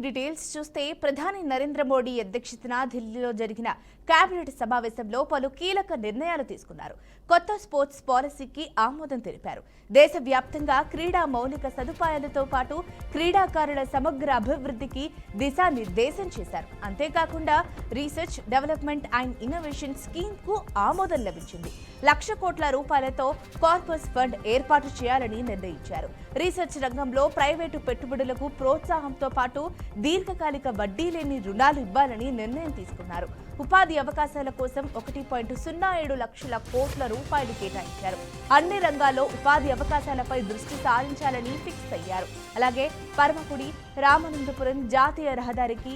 Details చూస్తే ప్రధాని నరేంద్ర మోడీ అధ్యక్షతన ఢిల్లీలో జరిగిన కేబినెట్ సమావేశంలో పలు కీలక నిర్ణయాలు తీసుకున్నారు. కొత్త స్పోర్ట్స్ పాలసీకి ఆమోదం తెలిపారు. దేశవ్యాప్తంగా క్రీడా మౌలిక సదుపాయాలతో పాటు క్రీడాకారుల సమగ్ర అభివృద్ధికి దిశానిర్దేశం చేశారు. అంతేకాకుండా research, development and innovation scheme కు ఆమోదం లభించింది. 1,00,000 కోట్ల రూపాయలతో కార్పస్ ఫండ్ ఏర్పాటు చేయాలని నిర్ణయించారు. రీసెర్చ్ రంగంలో ప్రైవేటు పెట్టుబడులకు ప్రోత్సాహంతో పాటు దీర్ఘకాలిక వడ్డీ లేని రుణాలు ఇవ్వాలని నిర్ణయం తీసుకున్నారు. ఉపాధి అవకాశాల కోసం 1.07 లక్షల కోట్ల రూపాయలు కేటాయించారు. అన్ని రంగాల్లో ఉపాధి అవకాశాలపై దృష్టి సారించాలని ఫిక్స్ అయ్యారు. అలాగే పరమకుడి రామనందపురం జాతీయ రహదారికి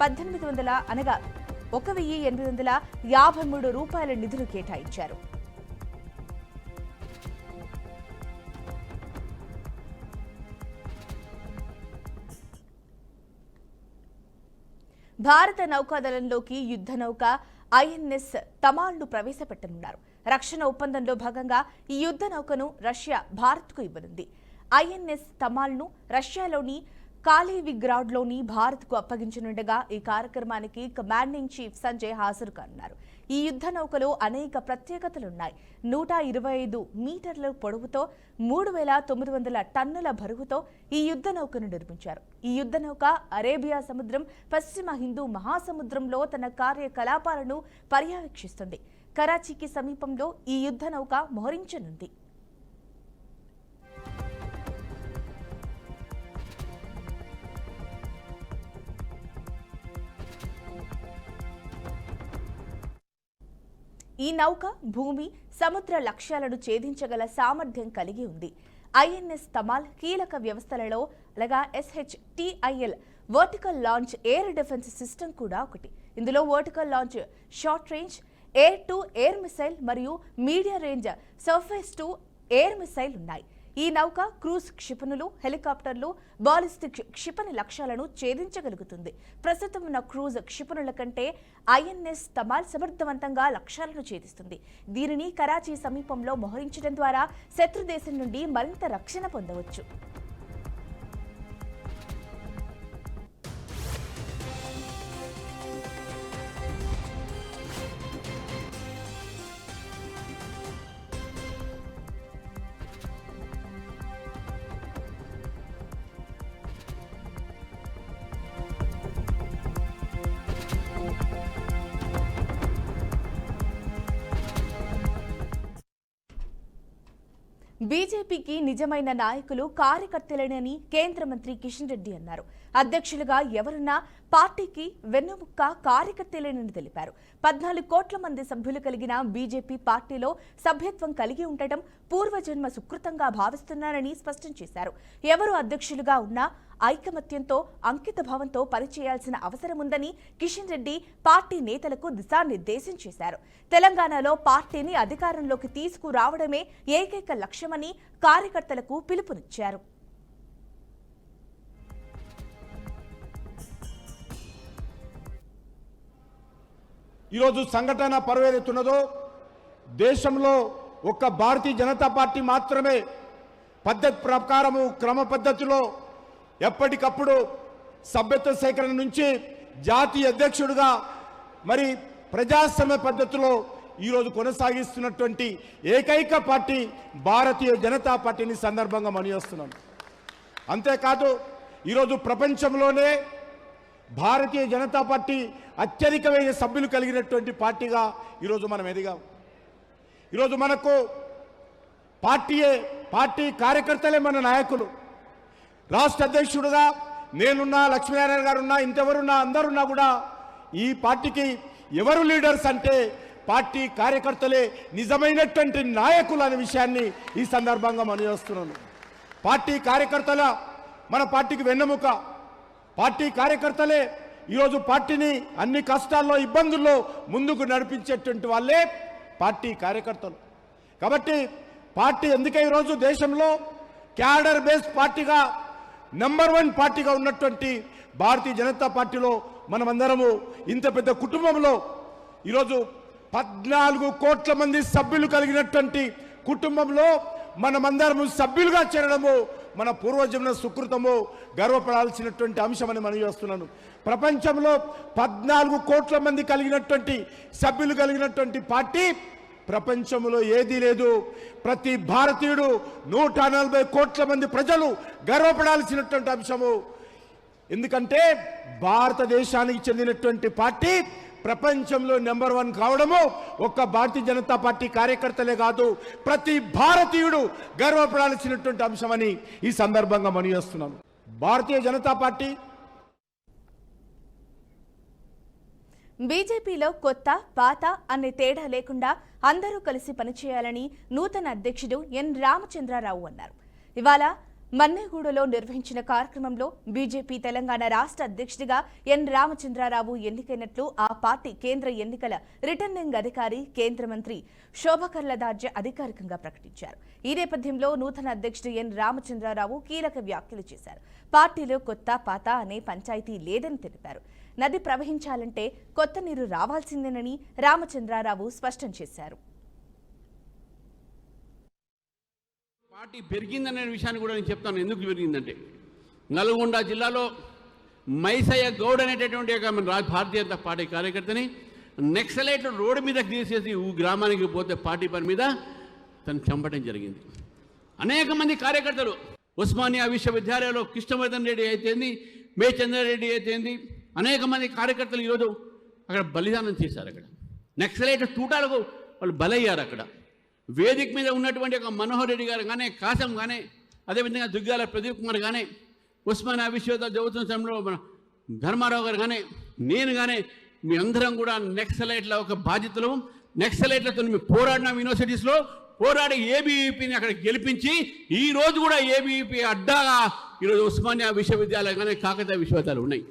1,853 రూపాయల నిధులు కేటాయించారు. భారత నౌకాదళంలోకి యుద్ధ నౌక ఐఎన్ఎస్ తమాల్ను ప్రవేశపెట్టనున్నారు. రక్షణ ఒప్పందంలో భాగంగా ఈ యుద్ధ నౌకను రష్యా భారత్కు ఇవ్వనుంది. ఐఎన్ఎస్ తమాల్ను రష్యాలోని కాలివిగ్రాడ్లోని భారత్కు అప్పగించనుండగా ఈ కార్యక్రమానికి కమాండింగ్ చీఫ్ సంజయ్ హాజరు కానున్నారు. ఈ యుద్ధ నౌకలో అనేక ప్రత్యేకతలున్నాయి. 125 మీటర్ల పొడవుతో 3,900 టన్నుల బరువుతో ఈ యుద్ధ నౌకను నిర్మించారు. ఈ యుద్ధ నౌక అరేబియా సముద్రం, పశ్చిమ హిందూ మహాసముద్రంలో తన కార్యకలాపాలను పర్యవేక్షిస్తుంది. కరాచీకి సమీపంలో ఈ యుద్ధ నౌక మోహరించనుంది. ఈ నౌక భూమి, సముద్ర లక్ష్యాలను ఛేదించగల సామర్థ్యం కలిగి ఉంది. ఐఎన్ఎస్ తమాల్ కీలక వ్యవస్థలలో అలాగా SHTIL vertical launch air defence system కూడా ఒకటి. ఇందులో vertical launch short range air to air missile మరియు medium range surface to air missile ఉన్నాయి. ఈ నౌక క్రూజ్ క్షిపణులు, హెలికాప్టర్లు, బాలిస్టిక్ క్షిపణి లక్ష్యాలను ఛేదించగలుగుతుంది. ప్రస్తుతం ఉన్న క్రూజ్ క్షిపణుల కంటే ఐఎన్ఎస్ తమాల్ సమర్థవంతంగా లక్ష్యాలను ఛేదిస్తుంది. దీనిని కరాచీ సమీపంలో మోహరించడం ద్వారా శత్రు దేశం నుండి మరింత రక్షణ పొందవచ్చు. బీజేపీకి నిజమైన నాయకులు కార్యకర్తలేనని కేంద్ర మంత్రి కిషన్ రెడ్డి అన్నారు. అధ్యక్షులుగా ఎవరున్నా పార్టీకి వెన్నుముక్క కార్యకర్తలేనని తెలిపారు. 14 కోట్ల మంది సభ్యులు కలిగిన బీజేపీ పార్టీలో సభ్యత్వం కలిగి ఉండటం పూర్వజన్మ సుకృతంగా భావిస్తున్నారని స్పష్టం చేశారు. ఎవరు అధ్యక్షులుగా ఉన్నా ఐకమత్యంతో, అంకిత భావంతో పనిచేయాల్సిన అవసరం ఉందని కిషన్ రెడ్డి పార్టీ నేతలకు దిశానిర్దేశం చేశారు. తెలంగాణలో పార్టీని అధికారంలోకి తీసుకురావడమే ఏకైక లక్ష్యమని కార్యకర్తలకు పిలుపునిచ్చారు. ఈరోజు సంఘటన పర్వేతున్నదో దేశంలో ఒక్క భారతీయ జనతా పార్టీ మాత్రమే పద్ధతి ప్రకారము, క్రమ పద్ధతిలో ఎప్పటికప్పుడు సభ్యత్వ సేకరణ నుంచి జాతీయ అధ్యక్షుడిగా మరి ప్రజాస్వామ్య పద్ధతిలో ఈరోజు కొనసాగిస్తున్నటువంటి ఏకైక పార్టీ భారతీయ జనతా పార్టీని సందర్భంగా మనయోస్తున్నాను. అంతేకాదు ఈరోజు ప్రపంచంలోనే భారతీయ జనతా పార్టీ అత్యధికమైన సభ్యులు కలిగినటువంటి పార్టీగా ఈరోజు మనం ఎదిగాం. ఈరోజు మనకు పార్టీ కార్యకర్తలే మన నాయకులు. రాష్ట్ర అధ్యక్షుడుగా నేనున్నా, లక్ష్మీనారాయణ గారు ఉన్నా, ఇంకెవరున్నా, అందరున్నా కూడా ఈ పార్టీకి ఎవరు లీడర్స్ అంటే పార్టీ కార్యకర్తలే నిజమైనటువంటి నాయకులు అనే విషయాన్ని ఈ సందర్భంగా మనయోస్తున్నాను. పార్టీ కార్యకర్తల మన పార్టీకి వెన్నెముక. పార్టీ కార్యకర్తలే ఈరోజు పార్టీని అన్ని కష్టాల్లో, ఇబ్బందుల్లో ముందుకు నడిపించేటువంటి వాళ్ళే పార్టీ కార్యకర్తలు. కాబట్టి పార్టీ ఎందుకే ఈరోజు దేశంలో క్యాడర్ బేస్డ్ పార్టీగా నంబర్ 1 పార్టీగా ఉన్నటువంటి భారతీయ జనతా పార్టీలో మనమందరము ఇంత పెద్ద కుటుంబంలో ఈరోజు 14 కోట్ల మంది సభ్యులు కలిగినటువంటి కుటుంబంలో మనమందరము సభ్యులుగా చేరడము మన పూర్వజన్మ సుకృతమో గర్వపడాల్సినటువంటి అంశమని మనం చేస్తున్నాను. ప్రపంచంలో 14 కోట్ల మంది కలిగినటువంటి సభ్యులు కలిగినటువంటి పార్టీ ప్రపంచంలో ఏదీ లేదు. ప్రతి భారతీయుడు 140 కోట్ల మంది ప్రజలు గర్వపడాల్సినటువంటి అంశము. ఎందుకంటే భారతదేశానికి చెందినటువంటి పార్టీ ప్రపంచంలో నెంబర్ 1 కావడము ఒక్క భారతీయ జనతా పార్టీ కార్యకర్తలే కాదు, ప్రతి భారతీయుడు గర్వపడాల్సినటువంటి అంశమని ఈ సందర్భంగా మనం చేస్తున్నాను. భారతీయ జనతా పార్టీ బీజేపీలో కొత్త పాత అనే తేడా లేకుండా అందరూ కలిసి పనిచేయాలని నూతన అధ్యక్షుడు ఎన్ రామచంద్రారావు అన్నారు. ఇవాళ మన్నెగూడలో నిర్వహించిన కార్యక్రమంలో బీజేపీ తెలంగాణ రాష్ట్ర అధ్యక్షుడిగా ఎన్ రామచంద్రారావు ఎన్నికైనట్లు ఆ పార్టీ కేంద్ర ఎన్నికల రిటర్నింగ్ అధికారి కేంద్ర మంత్రి శోభకర్లదార్జ అధికారికంగా ప్రకటించారు. ఈ నేపథ్యంలో నూతన అధ్యక్షుడు ఎన్ రామచంద్రారావు కీలక వ్యాఖ్యలు చేశారు. పార్టీలో కొత్త పాత అనే పంచాయతీ లేదని తెలిపారు. నది ప్రవహించాలంటే కొత్త నీరు రావాల్సిందేనని రామచంద్రారావు స్పష్టం చేశారు. పార్టీ పెరిగిందనే విషయాన్ని కూడా నేను చెప్తాను. ఎందుకు పెరిగిందంటే నల్గొండ జిల్లాలో మైసయ్య గౌడ్ అనేటటువంటి ఒక భారతీయ జనతా పార్టీ కార్యకర్తని నెక్సలైట్ రోడ్డు మీద తీసేసి గ్రామానికి పోతే పార్టీ పని మీద తను చంపడం జరిగింది. అనేక మంది కార్యకర్తలు ఉస్మానియా విశ్వవిద్యాలయంలో కృష్ణవర్ధన్ రెడ్డి అయితేంది, మే చంద్రారెడ్డి అయితేంది, అనేక మంది కార్యకర్తలు ఈరోజు అక్కడ బలిదానం చేశారు. అక్కడ నెక్సలైట్ తూటాలకు వాళ్ళు బలయ్యారు. అక్కడ వేదిక మీద ఉన్నటువంటి ఒక మనోహర్ రెడ్డి గారు కానీ, కాసం కానీ, అదేవిధంగా దుగ్గాల ప్రదీప్ కుమార్ కానీ, ఉస్మానియా విశ్వవిద్యాలయ చదువుతున్న సమయంలో మన ధర్మారావు గారు కానీ, నేను కానీ, మీ అందరం కూడా నెక్సలైట్ల ఒక బాధ్యతలు. నెక్సలైట్లతో మేము పోరాడినాం. యూనివర్సిటీస్లో పోరాడి ఏబీవీపీని అక్కడ గెలిపించి ఈ రోజు కూడా ఏబీవీపీ అడ్డాగా ఈరోజు ఉస్మానియా విశ్వవిద్యాలయం కానీ, కాకతీయ విశ్వవిద్యాలయాలు ఉన్నాయి.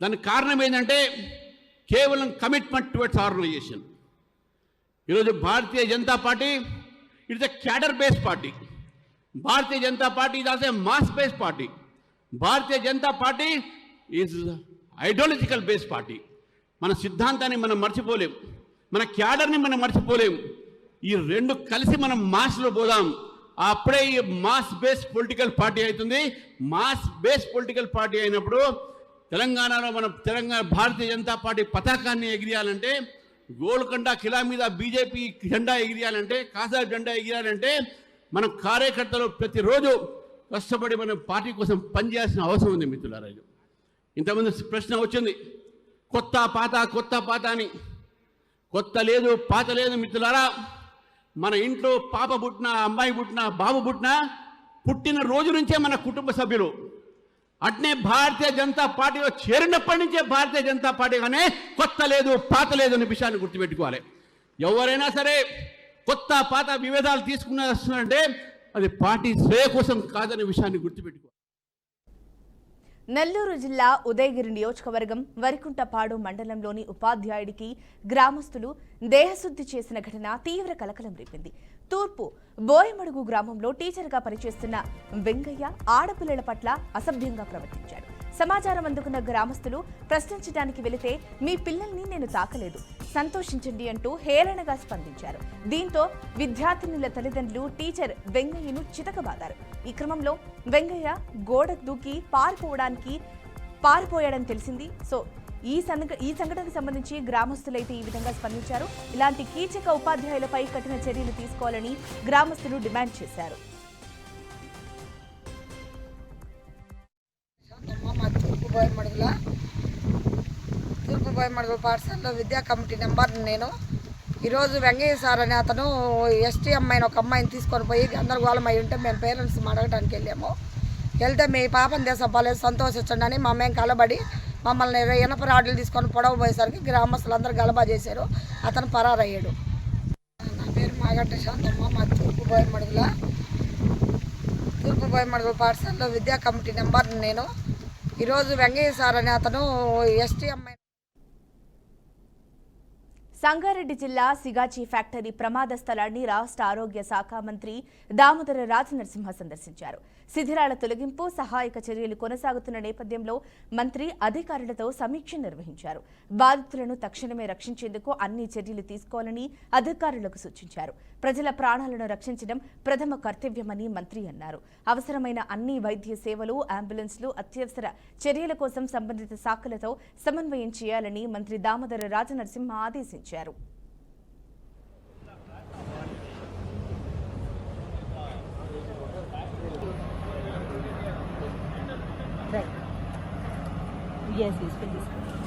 దానికి కారణం ఏంటంటే కేవలం కమిట్మెంట్ టువర్డ్స్ ఆర్గనైజేషన్. ఈరోజు Bharatiya Janata Party it's a cadre based party. Bharatiya Janata Party is also mass based party. Bharatiya Janata Party is ideological based party. మన సిద్ధాంతాన్ని మనం మర్చిపోలేం, మన క్యాడర్ని మనం మర్చిపోలేం. ఈ రెండు కలిసి మనం మాస్లో పోదాం. అప్పుడే ఈ మాస్ బేస్డ్ పొలిటికల్ పార్టీ అవుతుంది. మాస్ బేస్డ్ పొలిటికల్ పార్టీ అయినప్పుడు తెలంగాణలో మనం భారతీయ జనతా పార్టీ పతాకాన్ని ఎగిరియాలంటే, గోల్కొండ కిలా మీద బీజేపీ జెండా ఎగిరియాలంటే, కాసార్ జెండా ఎగిరియాలంటే మన కార్యకర్తలు ప్రతిరోజు కష్టపడి మనం పార్టీ కోసం పనిచేయాల్సిన అవసరం ఉంది మిత్రులారా. ఇంతమంది ప్రశ్న వచ్చింది, కొత్త పాత కొత్త పాత అని. కొత్త లేదు పాత లేదు మిత్రులారా. మన ఇంట్లో పాప పుట్టినా, అమ్మాయి పుట్టినా, బాబు పుట్టినా పుట్టిన రోజు నుంచే మన కుటుంబ సభ్యులు. అట్నే భారతీయ జనతా పార్టీలో చేరినప్పటి నుంచే భారతీయ జనతా పార్టీ కానీ కొత్త లేదు పాత లేదు అనే విషయాన్ని గుర్తుపెట్టుకోవాలి. ఎవరైనా సరే కొత్త పాత విభేదాలు తీసుకుని వస్తున్నారంటే అది పార్టీ శ్రేయ కోసం కాదనే విషయాన్ని గుర్తుపెట్టుకోవాలి. నెల్లూరు జిల్లా ఉదయగిరి నియోజకవర్గం వరికుంటపాడు మండలంలోని ఉపాధ్యాయుడికి గ్రామస్తులు దేహశుద్ధి చేసిన ఘటన తీవ్ర కలకలం రేపింది. తూర్పు బోయమడుగు గ్రామంలో టీచర్గా పనిచేస్తున్న వెంగయ్య ఆడపిల్లల పట్ల అసభ్యంగా ప్రవర్తించాడు. సమాచారం అందుకున్న గ్రామస్తులు ప్రశ్నించడానికి వెళితే మీ పిల్లల్ని నేను తాకలేదు, సంతోషించండి అంటూ హేళనగా స్పందించారు. దీంతో విద్యార్థినుల తల్లిదండ్రులు టీచర్ వెంగయ్యను చితకబాదారు. ఈ క్రమంలో వెంగయ్య గోడ దూకి పారిపోయాడని తెలిసింది. సో ఈ సంఘటనకు సంబంధించి గ్రామస్తులైతే ఈ విధంగా స్పందించారు. ఇలాంటి కీచక ఉపాధ్యాయులపై కఠిన చర్యలు తీసుకోవాలని గ్రామస్తులు డిమాండ్ చేశారు. తూర్పు బోయమడుగుల పాఠశాలలో విద్యా కమిటీ నెంబర్ నేను. ఈరోజు వెంగయ్య సార్ అనే అతను ఎస్టీ అమ్మాయిని ఒక అమ్మాయిని తీసుకొని పోయి గందరగోళం అయి ఉంటే మేము పేరెంట్స్ అడగడానికి వెళ్ళాము. వెళ్తే మీ పాపం దేశం బాలేదు సంతోషించండి అని మా మేము కలబడి మమ్మల్ని ఇనప రాడ్లు తీసుకొని పొడవ పోయేసరికి గ్రామస్తులందరూ గలబా చేశారు. అతను పరారయ్యాడు. నా పేరు మాగంట శాంతమ్మ. మా తూర్పు బోయమడుగుల పాఠశాలలో విద్యా కమిటీ నెంబర్ నేను. ఈరోజు వెంగయ్య సార్ అనే అతను ఎస్టీ అమ్మాయి. సంగారెడ్డి జిల్లా సిగాచి ఫ్యాక్టరీ ప్రమాద స్థలాన్ని రాష్ట్ర ఆరోగ్య శాఖ మంత్రి దామోదర రాజనరసింహ సందర్శించారు. శిథిరాల తొలగింపు సహాయక చర్యలు కొనసాగుతున్న నేపథ్యంలో మంత్రి అధికారులతో సమీక్ష నిర్వహించారు. బాధితులను తక్షణమే రక్షించేందుకు అన్ని చర్యలు తీసుకోవాలని అధికారులకు సూచించారు. ప్రజల ప్రాణాలను రక్షించడం ప్రథమ కర్తవ్యమని మంత్రి అన్నారు. అవసరమైన అన్ని వైద్య సేవలు, అంబులెన్స్లు, అత్యవసర చర్యల కోసం సంబంధిత శాఖలతో సమన్వయం చేయాలని మంత్రి దామోదర రాజనరసింహ ఆదేశించారు. Yes, please.